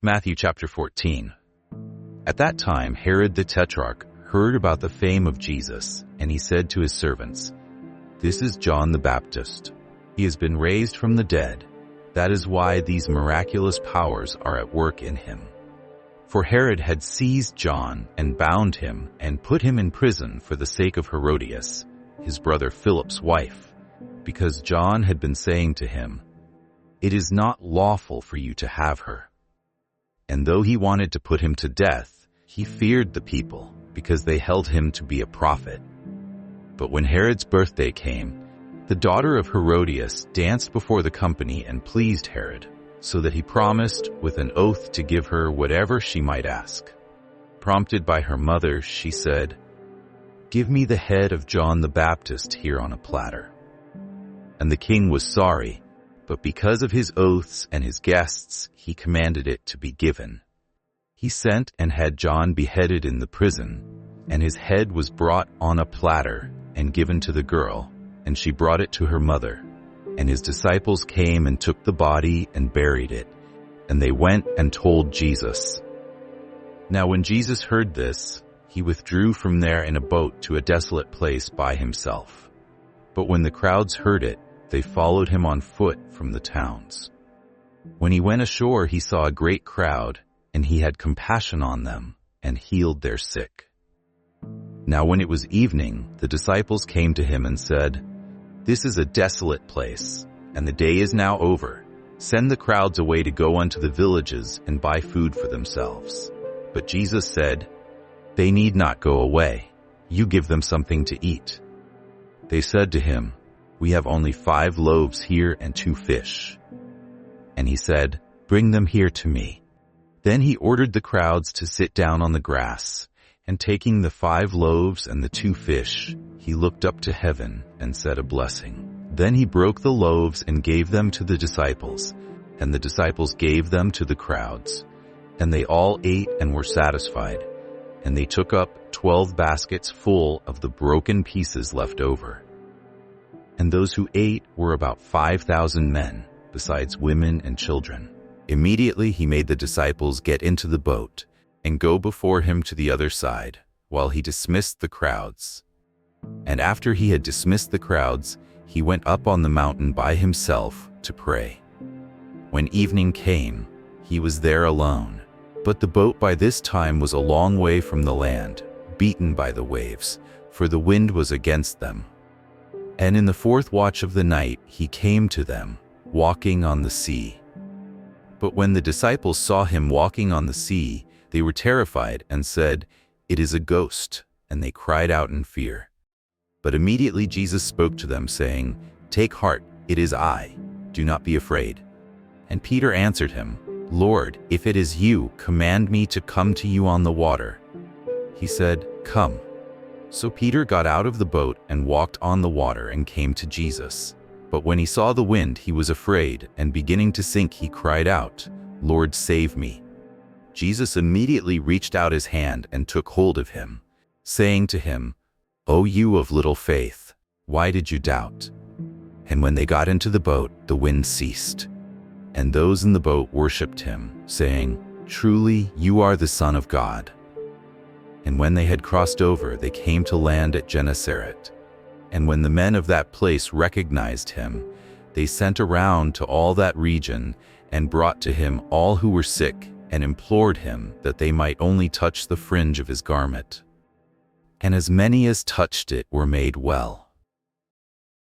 Matthew chapter 14. At that time Herod the Tetrarch heard about the fame of Jesus, and he said to his servants, "This is John the Baptist. He has been raised from the dead. That is why these miraculous powers are at work in him." For Herod had seized John and bound him and put him in prison for the sake of Herodias, his brother Philip's wife, because John had been saying to him, "It is not lawful for you to have her." And though he wanted to put him to death, he feared the people, because they held him to be a prophet. But when Herod's birthday came, the daughter of Herodias danced before the company and pleased Herod, so that he promised with an oath to give her whatever she might ask. Prompted by her mother, she said, "Give me the head of John the Baptist here on a platter." And the king was sorry, but because of his oaths and his guests, he commanded it to be given. He sent and had John beheaded in the prison, and his head was brought on a platter and given to the girl, and she brought it to her mother. And his disciples came and took the body and buried it, and they went and told Jesus. Now when Jesus heard this, he withdrew from there in a boat to a desolate place by himself. But when the crowds heard it, they followed him on foot from the towns. When he went ashore, he saw a great crowd, and he had compassion on them, and healed their sick. Now when it was evening, the disciples came to him and said, "This is a desolate place, and the day is now over. Send the crowds away to go unto the villages and buy food for themselves." But Jesus said, "They need not go away. You give them something to eat." They said to him, "We have only 5 loaves here and 2 fish." And he said, "Bring them here to me." Then he ordered the crowds to sit down on the grass, and taking the 5 loaves and the 2 fish, he looked up to heaven and said a blessing. Then he broke the loaves and gave them to the disciples, and the disciples gave them to the crowds. And they all ate and were satisfied, and they took up 12 baskets full of the broken pieces left over. And those who ate were about 5,000 men, besides women and children. Immediately he made the disciples get into the boat and go before him to the other side, while he dismissed the crowds. And after he had dismissed the crowds, he went up on the mountain by himself to pray. When evening came, he was there alone. But the boat by this time was a long way from the land, beaten by the waves, for the wind was against them. And in the 4th watch of the night he came to them, walking on the sea. But when the disciples saw him walking on the sea, they were terrified and said, "It is a ghost," and they cried out in fear. But immediately Jesus spoke to them, saying, "Take heart, it is I. Do not be afraid." And Peter answered him, "Lord, if it is you, command me to come to you on the water." He said, "Come." So Peter got out of the boat and walked on the water and came to Jesus. But when he saw the wind, he was afraid, and beginning to sink, he cried out, "Lord, save me." Jesus immediately reached out his hand and took hold of him, saying to him, "O you of little faith, why did you doubt?" And when they got into the boat, the wind ceased. And those in the boat worshipped him, saying, "Truly you are the Son of God." And when they had crossed over, they came to land at Gennesaret. And when the men of that place recognized him, they sent around to all that region and brought to him all who were sick and implored him that they might only touch the fringe of his garment. And as many as touched it were made well.